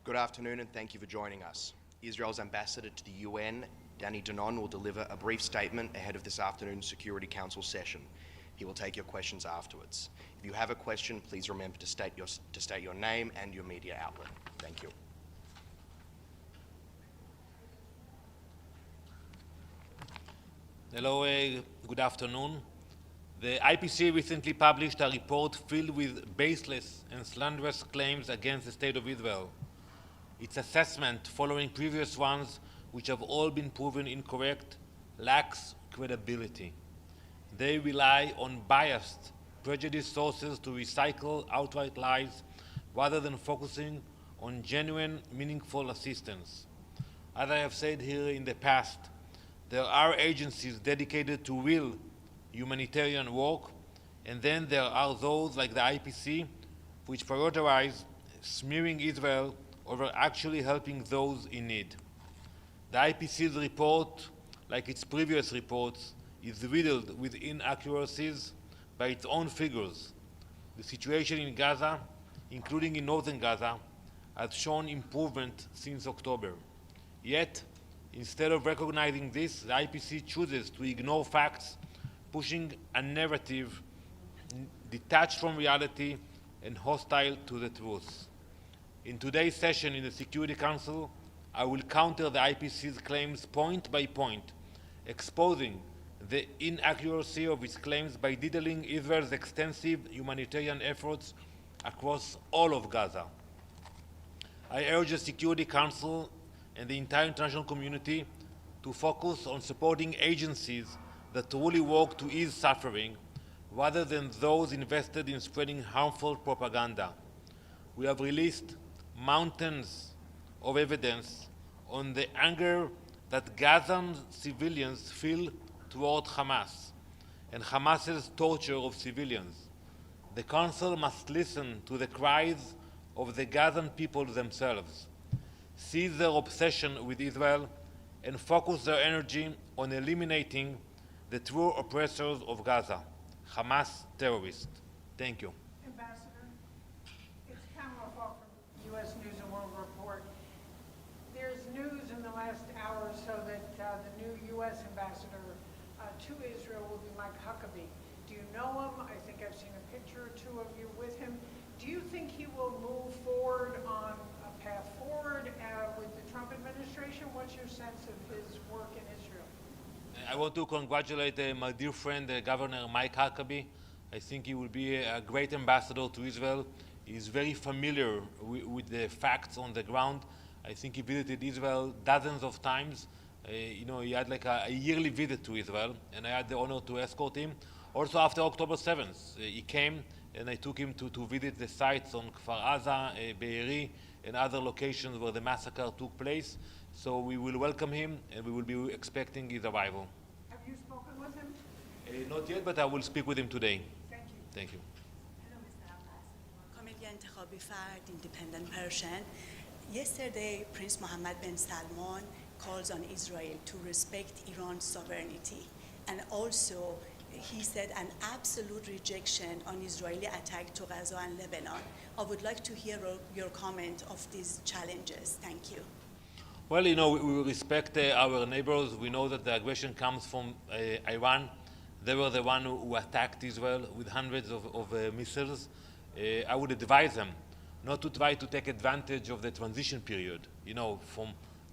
Good afternoon and thank you for joining us. Israel's ambassador to the UN, Danon, will deliver a brief statement ahead of this afternoon's Security Council session. He will take your questions afterwards. If you have a question, please remember to state your name and your media outlet. Thank you. Hello, good afternoon. The IPC recently published a report filled with baseless and slanderous claims against the State of Israel. Its assessment, following previous ones which have all been proven incorrect, lacks credibility. They rely on biased, prejudiced sources to recycle outright lies rather than focusing on genuine, meaningful assistance. As I have said here in the past, there are agencies dedicated to real humanitarian work, and then there are those like the IPC which prioritize smearing Israel over actually helping those in need. The IPC's report, like its previous reports, is riddled with inaccuracies by its own figures. The situation in Gaza, including in northern Gaza, has shown improvement since October. Yet, instead of recognizing this, the IPC chooses to ignore facts, pushing a narrative detached from reality and hostile to the truth. In today's session in the Security Council, I will counter the IPC's claims point by point, exposing the inaccuracy of its claims by detailing Israel's extensive humanitarian efforts across all of Gaza. I urge the Security Council and the entire international community to focus on supporting agencies that truly work to ease suffering, rather than those invested in spreading harmful propaganda. We have released mountains of evidence on the anger that Gazan civilians feel toward Hamas and Hamas's torture of civilians. The Council must listen to the cries of the Gazan people themselves, cease their obsession with Israel, and focus their energy on eliminating the true oppressors of Gaza, Hamas terrorists. Thank you. U.S. News and World Report. There's news in the last hour or so that the new U.S. ambassador to Israel will be Mike Huckabee. Do you know him? I think I've seen a picture or two of you with him. Do you think he will move forward on a path forward with the Trump administration? What's your sense of his work in Israel? I want to congratulate my dear friend, Governor Mike Huckabee. I think he will be a great ambassador to Israel. He's very familiar with the facts on the ground. I think he visited Israel dozens of times. He had like a yearly visit to Israel, and I had the honor to escort him. Also, after October 7th, he came, and I took him to visit the sites on Kfar Aza, Be'eri, and other locations where the massacre took place. So we will welcome him, and we will be expecting his arrival. Have you spoken with him? Not yet, but I will speak with him today. Thank you. Thank you. Independent Persian. Yesterday, Prince Mohammed bin Salman calls on Israel to respect Iran's sovereignty, and also he said an absolute rejection on Israeli attack to Gaza and Lebanon. I would like to hear your comment of these challenges. Thank you. Well, we respect our neighbors. We know that the aggression comes from Iran. They were the one who attacked Israel with hundreds of missiles. I would advise them not to try to take advantage of the transition period. From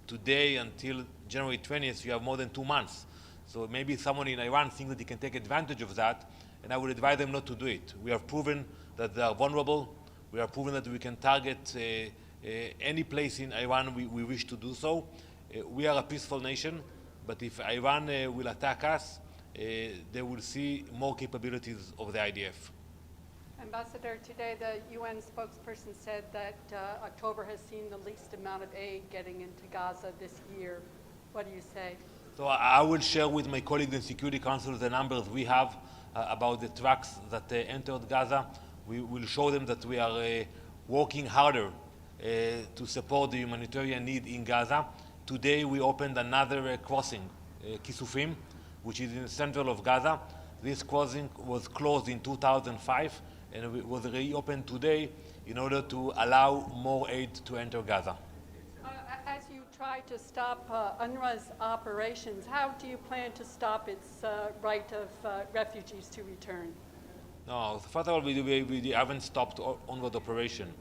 today until January 20th, you have more than 2 months. So maybe someone in Iran thinks that he can take advantage of that, and I would advise them not to do it. We have proven that they are vulnerable. We have proven that we can target any place in Iran we wish to do so. We are a peaceful nation, but if Iran will attack us, they will see more capabilities of the IDF. Ambassador, today the UN spokesperson said that October has seen the least amount of aid getting into Gaza this year. What do you say? So I will share with my colleagues in the Security Council the numbers we have about the trucks that entered Gaza. We will show them that we are working harder to support the humanitarian need in Gaza. Today we opened another crossing, Kisufim, which is in the center of Gaza. This crossing was closed in 2005, and it was reopened today in order to allow more aid to enter Gaza. As you try to stop UNRWA's operations, how do you plan to stop its right of refugees to return? No, first of all, we haven't stopped onward operation.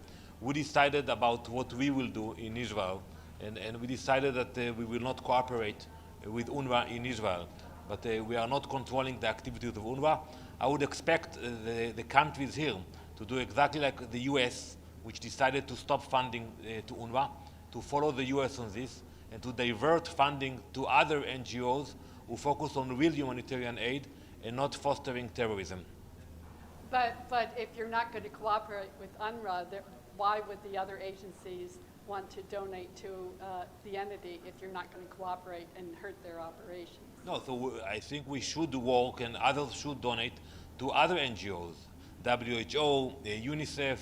We decided about what we will do in Israel, and we decided that we will not cooperate with UNRWA in Israel, but we are not controlling the activities of UNRWA. I would expect the countries here to do exactly like the US, which decided to stop funding to UNRWA, to follow the US on this, and to divert funding to other NGOs who focus on real humanitarian aid and not fostering terrorism. But if you're not going to cooperate with UNRWA, why would the other agencies want to donate to the entity if you're not going to cooperate and hurt their operations? No, so I think we should work and others should donate to other NGOs, WHO, UNICEF,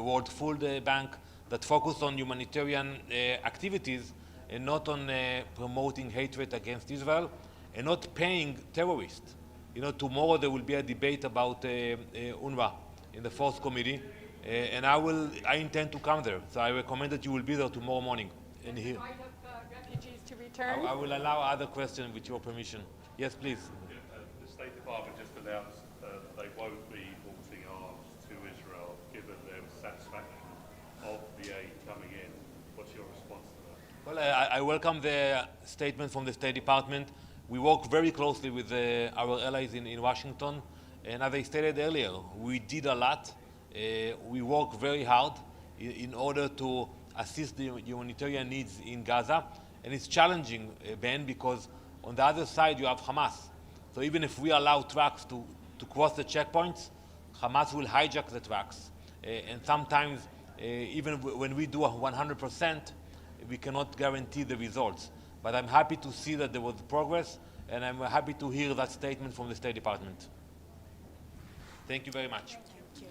World Food Bank, that focus on humanitarian activities and not on promoting hatred against Israel and not paying terrorists. You know, tomorrow there will be a debate about UNRWA in the fourth committee, and I intend to come there. So I recommend that you will be there tomorrow morning. And here, Right of refugees to return? I will allow other questions with your permission. Yes, please. The State Department just announced that they won't be launching arms to Israel given their satisfaction of the aid coming in. What's your response to that? Well, I welcome the statement from the State Department. We work very closely with our allies in Washington, and as I stated earlier, we did a lot. We work very hard in order to assist the humanitarian needs in Gaza, and it's challenging, Ben, because on the other side you have Hamas. So even if we allow trucks to cross the checkpoints, Hamas will hijack the trucks, and sometimes even when we do 100%, we cannot guarantee the results. But I'm happy to see that there was progress, and I'm happy to hear that statement from the State Department. Thank you very much. Thank you.